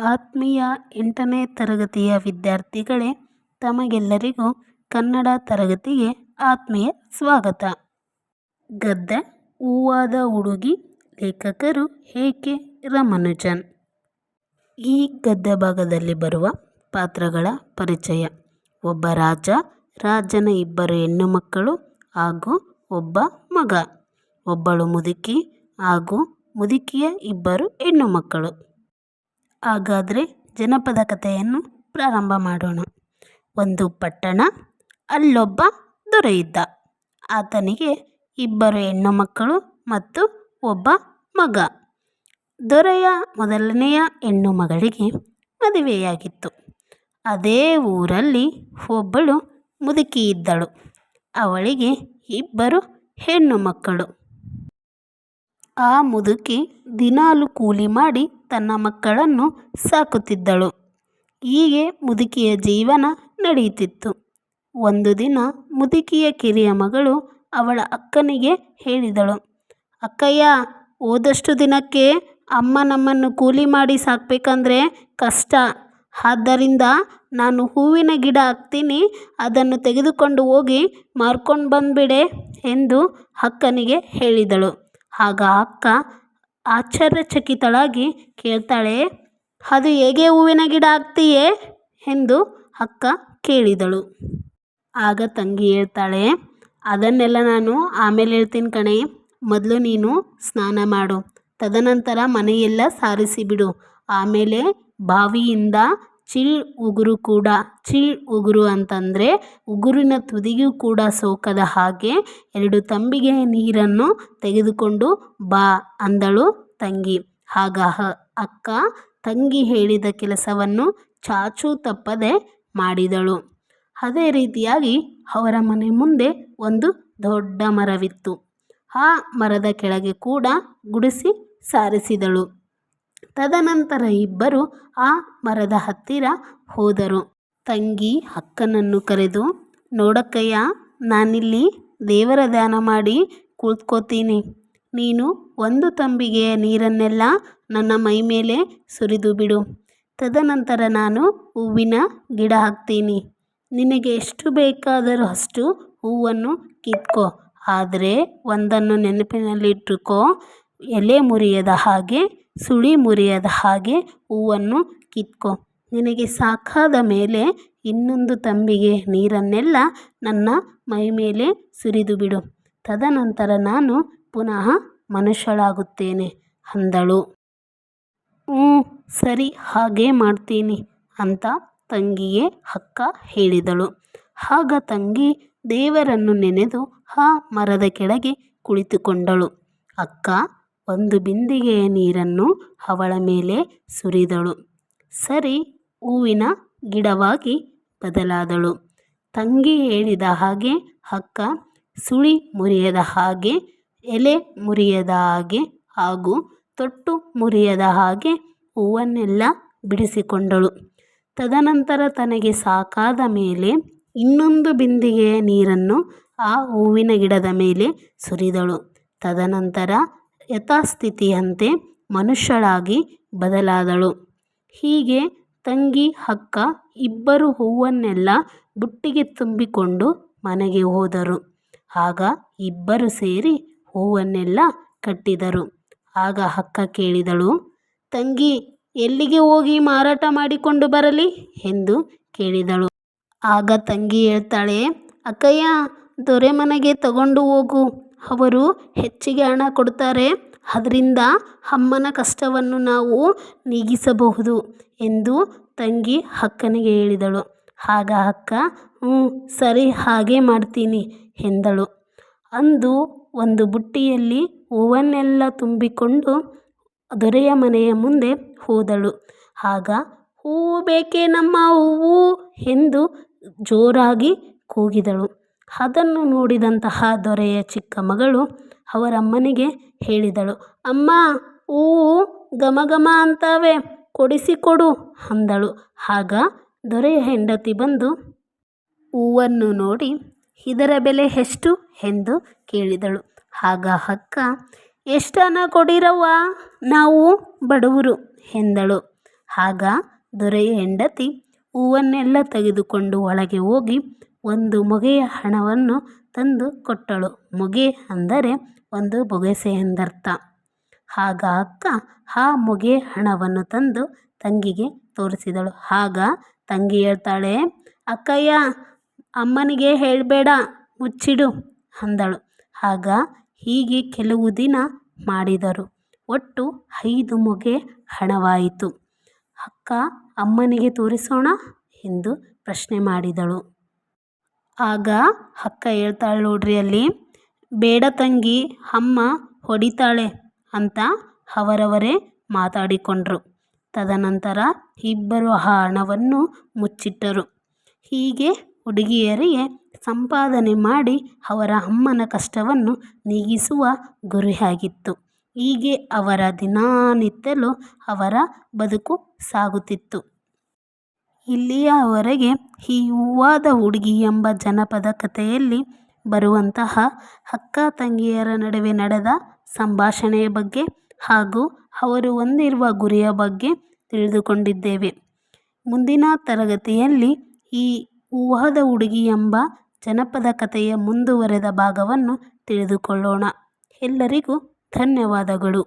ಆತ್ಮೀಯ 8ನೇ ತರಗತಿಯ ವಿದ್ಯಾರ್ಥಿಗಳೇ, ತಮಗೆಲ್ಲರಿಗೂ ಕನ್ನಡ ತರಗತಿಗೆ ಆತ್ಮೀಯ ಸ್ವಾಗತ. ಗದ್ಯ ಹೂವಾದ ಹುಡುಗಿ. ಲೇಖಕರು ಎ.ಕೆ. ರಾಮಾನುಜನ್. ಈ ಗದ್ಯ ಭಾಗದಲ್ಲಿ ಬರುವ ಪಾತ್ರಗಳ ಪರಿಚಯ. ಒಬ್ಬ ರಾಜ, ರಾಜನ 2 ಹೆಣ್ಣು ಮಕ್ಕಳು ಹಾಗೂ ಒಬ್ಬ ಮಗ. ಒಬ್ಬಳು ಮುದುಕಿ ಹಾಗೂ ಮುದುಕಿಯ 2 ಹೆಣ್ಣು ಮಕ್ಕಳು. ಹಾಗಾದರೆ ಜನಪದ ಕಥೆಯನ್ನು ಪ್ರಾರಂಭ ಮಾಡೋಣ. ಒಂದು ಪಟ್ಟಣ. ಅಲ್ಲೊಬ್ಬ ದೊರೆ ಇದ್ದ. ಆತನಿಗೆ 2 ಹೆಣ್ಣು ಮಕ್ಕಳು ಮತ್ತು ಒಬ್ಬ ಮಗ. ದೊರೆಯ ಮೊದಲನೆಯ ಹೆಣ್ಣು ಮಗಳಿಗೆ ಮದುವೆಯಾಗಿತ್ತು. ಅದೇ ಊರಲ್ಲಿ ಒಬ್ಬಳು ಮುದುಕಿ ಇದ್ದಳು. ಅವಳಿಗೆ 2 ಹೆಣ್ಣು ಮಕ್ಕಳು. ಆ ಮುದುಕಿ ದಿನಾಲು ಕೂಲಿ ಮಾಡಿ ತನ್ನ ಮಕ್ಕಳನ್ನು ಸಾಕುತ್ತಿದ್ದಳು. ಹೀಗೆ ಮುದುಕಿಯ ಜೀವನ ನಡೆಯುತ್ತಿತ್ತು. ಒಂದು ದಿನ ಮುದುಕಿಯ ಕಿರಿಯ ಮಗಳು ಅವಳ ಅಕ್ಕನಿಗೆ ಹೇಳಿದಳು, "ಅಕ್ಕಯ್ಯ, ಹೋದಷ್ಟು ದಿನಕ್ಕೆ ಅಮ್ಮ ನಮ್ಮನ್ನು ಕೂಲಿ ಮಾಡಿ ಸಾಕಬೇಕಂದ್ರೆ ಕಷ್ಟ. ಆದ್ದರಿಂದ ನಾನು ಹೂವಿನ ಗಿಡ ಹಾಕ್ತೀನಿ, ಅದನ್ನು ತೆಗೆದುಕೊಂಡು ಹೋಗಿ ಮಾರ್ಕೊಂಡು ಬಂದುಬಿಡೆ" ಎಂದು ಅಕ್ಕನಿಗೆ ಹೇಳಿದಳು. ಆಗ ಅಕ್ಕ ಆಶ್ಚರ್ಯಚಕಿತಳಾಗಿ ಕೇಳ್ತಾಳೆ, "ಅದು ಹೇಗೆ ಹೂವಿನ ಗಿಡ ಹಾಕ್ತೀಯೇ?" ಎಂದು ಅಕ್ಕ ಕೇಳಿದಳು. ಆಗ ತಂಗಿ ಹೇಳ್ತಾಳೆ, "ಅದನ್ನೆಲ್ಲ ನಾನು ಆಮೇಲೆ ಹೇಳ್ತೀನಿ ಕಣೆ. ಮೊದಲು ನೀನು ಸ್ನಾನ ಮಾಡು. ತದನಂತರ ಮನೆಯೆಲ್ಲ ಸಾರಿಸಿಬಿಡು. ಆಮೇಲೆ ಬಾವಿಯಿಂದ ಚಿಲ್ ಉಗುರು ಕೂಡ, ಚಿಲ್ ಉಗುರು ಅಂತಂದರೆ ಉಗುರಿನ ತುದಿಗೂ ಕೂಡ ಸೋಕದ ಹಾಗೆ 2 ತಂಬಿಗೆ ನೀರನ್ನು ತೆಗೆದುಕೊಂಡು ಬಾ" ಅಂದಳು ತಂಗಿ. ಆಗ ಅಕ್ಕ ತಂಗಿ ಹೇಳಿದ ಕೆಲಸವನ್ನು ಚಾಚೂ ತಪ್ಪದೆ ಮಾಡಿದಳು. ಅದೇ ರೀತಿಯಾಗಿ ಅವರ ಮನೆ ಮುಂದೆ ಒಂದು ದೊಡ್ಡ ಮರವಿತ್ತು. ಆ ಮರದ ಕೆಳಗೆ ಕೂಡ ಗುಡಿಸಿ ಸಾರಿಸಿದಳು. ತದನಂತರ ಇಬ್ಬರು ಆ ಮರದ ಹತ್ತಿರ ಹೋದರು. ತಂಗಿ ಅಕ್ಕನನ್ನು ಕರೆದು, "ನೋಡಕ್ಕಯ್ಯ, ನಾನಿಲ್ಲಿ ದೇವರ ಧ್ಯಾನ ಮಾಡಿ ಕುಳಿತ್ಕೋತೀನಿ. ನೀನು 1 ತಂಬಿಗೆಯ ನೀರನ್ನೆಲ್ಲ ನನ್ನ ಮೈ ಮೇಲೆ ಸುರಿದು ಬಿಡು. ತದನಂತರ ನಾನು ಹೂವಿನ ಗಿಡ ಹಾಕ್ತೀನಿ. ನಿನಗೆ ಎಷ್ಟು ಬೇಕಾದರೂ ಅಷ್ಟು ಹೂವನ್ನು ಕಿತ್ಕೋ. ಆದರೆ ಒಂದನ್ನು ನೆನಪಿನಲ್ಲಿಟ್ಟುಕೋ, ಎಲೆ ಮುರಿಯದ ಹಾಗೆ, ಸುಳಿ ಮುರಿಯದ ಹಾಗೆ ಹೂವನ್ನು ಕಿತ್ಕೋ. ನಿನಗೆ ಸಾಕಾದ ಮೇಲೆ ಇನ್ನೊಂದು ತಂಬಿಗೆ ನೀರನ್ನೆಲ್ಲ ನನ್ನ ಮೈ ಮೇಲೆ ಸುರಿದು ಬಿಡು. ತದನಂತರ ನಾನು ಪುನಃ ಮನುಷ್ಯಳಾಗುತ್ತೇನೆ" ಅಂದಳು. ಸರಿ, ಹಾಗೇ ಮಾಡ್ತೀನಿ" ಅಂತ ತಂಗಿಗೆ ಅಕ್ಕ ಹೇಳಿದಳು. ಆಗ ತಂಗಿ ದೇವರನ್ನು ನೆನೆದು ಆ ಮರದ ಕೆಳಗೆ ಕುಳಿತುಕೊಂಡಳು. ಅಕ್ಕ 1 ಬಿಂದಿಗೆಯ ನೀರನ್ನು ಅವಳ ಮೇಲೆ ಸುರಿದಳು. ಸರಿ, ಹೂವಿನ ಗಿಡವಾಗಿ ಬದಲಾದಳು. ತಂಗಿ ಹೇಳಿದ ಹಾಗೆ ಅಕ್ಕ ಸುಳಿ ಮುರಿಯದ ಹಾಗೆ, ಎಲೆ ಮುರಿಯದ ಹಾಗೆ ಹಾಗೂ ತೊಟ್ಟು ಮುರಿಯದ ಹಾಗೆ ಹೂವನ್ನೆಲ್ಲ ಬಿಡಿಸಿಕೊಂಡಳು. ತದನಂತರ ತನಗೆ ಸಾಕಾದ ಮೇಲೆ ಇನ್ನೊಂದು ಬಿಂದಿಗೆಯ ನೀರನ್ನು ಆ ಹೂವಿನ ಗಿಡದ ಮೇಲೆ ಸುರಿದಳು. ತದನಂತರ ಯಥಾಸ್ಥಿತಿಯಂತೆ ಮನುಷ್ಯಳಾಗಿ ಬದಲಾದಳು. ಹೀಗೆ ತಂಗಿ ಅಕ್ಕ ಇಬ್ಬರು ಹೂವನ್ನೆಲ್ಲ ಬುಟ್ಟಿಗೆ ತುಂಬಿಕೊಂಡು ಮನೆಗೆ ಹೋದರು. ಆಗ ಇಬ್ಬರು ಸೇರಿ ಹೂವನ್ನೆಲ್ಲ ಕಟ್ಟಿದರು. ಆಗ ಅಕ್ಕ ಕೇಳಿದಳು, "ತಂಗಿ, ಎಲ್ಲಿಗೆ ಹೋಗಿ ಮಾರಾಟ ಮಾಡಿಕೊಂಡು ಬರಲಿ" ಎಂದು ಕೇಳಿದಳು. ಆಗ ತಂಗಿ ಹೇಳ್ತಾಳೆ, "ಅಕ್ಕಯ್ಯ, ದೊರೆ ಮನೆಗೆ ತಗೊಂಡು ಹೋಗು. ಅವರು ಹೆಚ್ಚಿಗೆ ಹಣ ಕೊಡ್ತಾರೆ. ಅದರಿಂದ ಅಮ್ಮನ ಕಷ್ಟವನ್ನು ನಾವು ನೀಗಿಸಬಹುದು" ಎಂದು ತಂಗಿ ಅಕ್ಕನಿಗೆ ಹೇಳಿದಳು. ಆಗ ಅಕ್ಕ, ಸರಿ, ಹಾಗೇ ಮಾಡ್ತೀನಿ" ಎಂದಳು. ಅಂದು ಒಂದು ಬುಟ್ಟಿಯಲ್ಲಿ ಹೂವನ್ನೆಲ್ಲ ತುಂಬಿಕೊಂಡು ದೊರೆಯ ಮನೆಯ ಮುಂದೆ ಹೋದಳು. ಆಗ "ಹೂವು ಬೇಕೇನಮ್ಮ, ಹೂವು" ಎಂದು ಜೋರಾಗಿ ಕೂಗಿದಳು. ಅದನ್ನು ನೋಡಿದಂತಹ ದೊರೆಯ ಚಿಕ್ಕ ಮಗಳು ಅವರಮ್ಮನಿಗೆ ಹೇಳಿದಳು, "ಅಮ್ಮ, ಹೂವು ಘಮ ಘಮ ಅಂತವೆ, ಕೊಡಿಸಿಕೊಡು" ಅಂದಳು. ಆಗ ದೊರೆಯ ಹೆಂಡತಿ ಬಂದು ಹೂವನ್ನು ನೋಡಿ, "ಇದರ ಬೆಲೆ ಎಷ್ಟು?" ಎಂದು ಕೇಳಿದಳು. ಆಗ ಅಕ್ಕ, "ಎಷ್ಟು ಹಣ ಕೊಡಿರವ್ವ, ನಾವು ಬಡವರು" ಎಂದಳು. ಆಗ ದೊರೆಯ ಹೆಂಡತಿ ಹೂವನ್ನೆಲ್ಲ ತೆಗೆದುಕೊಂಡು ಒಳಗೆ ಹೋಗಿ ಒಂದು ಮೊಗೆಯ ಹಣವನ್ನು ತಂದು ಕೊಟ್ಟಳು. ಮೊಗೆ ಅಂದರೆ ಒಂದು ಬೊಗಸೆ ಎಂದರ್ಥ. ಆಗ ಅಕ್ಕ ಆ ಮೊಗೆ ಹಣವನ್ನು ತಂದು ತಂಗಿಗೆ ತೋರಿಸಿದಳು. ಆಗ ತಂಗಿ ಹೇಳ್ತಾಳೆ, ಅಕ್ಕಯ್ಯ, ಅಮ್ಮನಿಗೆ ಹೇಳಬೇಡ, ಮುಚ್ಚಿಡು ಅಂದಳು. ಆಗ ಹೀಗೆ ಕೆಲವು ದಿನ ಮಾಡಿದರು. ಒಟ್ಟು 5 ಮೊಗೆ ಹಣವಾಯಿತು. ಅಕ್ಕ ಅಮ್ಮನಿಗೆ ತೋರಿಸೋಣ ಎಂದು ಪ್ರಶ್ನೆ ಮಾಡಿದಳು. ಆಗ ಅಕ್ಕ ಹೇಳ್ತಾಳೆ, ನೋಡ್ರಿ ಅಲ್ಲಿ, ಬೇಡ ತಂಗಿ, ಅಮ್ಮ ಹೊಡಿತಾಳೆ ಅಂತ ಅವರವರೇ ಮಾತಾಡಿಕೊಂಡ್ರು. ತದನಂತರ ಇಬ್ಬರು ಆ ಹಣವನ್ನು ಮುಚ್ಚಿಟ್ಟರು. ಹೀಗೆ ಹುಡುಗಿಯರಿಗೆ ಸಂಪಾದನೆ ಮಾಡಿ ಅವರ ಅಮ್ಮನ ಕಷ್ಟವನ್ನು ನೀಗಿಸುವ ಗುರಿಯಾಗಿತ್ತು. ಹೀಗೆ ಅವರ ದಿನನಿತ್ಯಲೂ ಅವರ ಬದುಕು ಸಾಗುತ್ತಿತ್ತು. ಇಲ್ಲಿಯವರೆಗೆ ಈ ಹೂವಾದ ಹುಡುಗಿ ಎಂಬ ಜನಪದ ಕಥೆಯಲ್ಲಿ ಬರುವಂತಹ ಅಕ್ಕ ತಂಗಿಯರ ನಡುವೆ ನಡೆದ ಸಂಭಾಷಣೆಯ ಬಗ್ಗೆ ಹಾಗೂ ಅವರು ಹೊಂದಿರುವ ಗುರಿಯ ಬಗ್ಗೆ ತಿಳಿದುಕೊಂಡಿದ್ದೇವೆ. ಮುಂದಿನ ತರಗತಿಯಲ್ಲಿ ಈ ಹೂವಾದ ಹುಡುಗಿ ಎಂಬ ಜನಪದ ಕಥೆಯ ಮುಂದುವರೆದ ಭಾಗವನ್ನು ತಿಳಿದುಕೊಳ್ಳೋಣ. ಎಲ್ಲರಿಗೂ ಧನ್ಯವಾದಗಳು.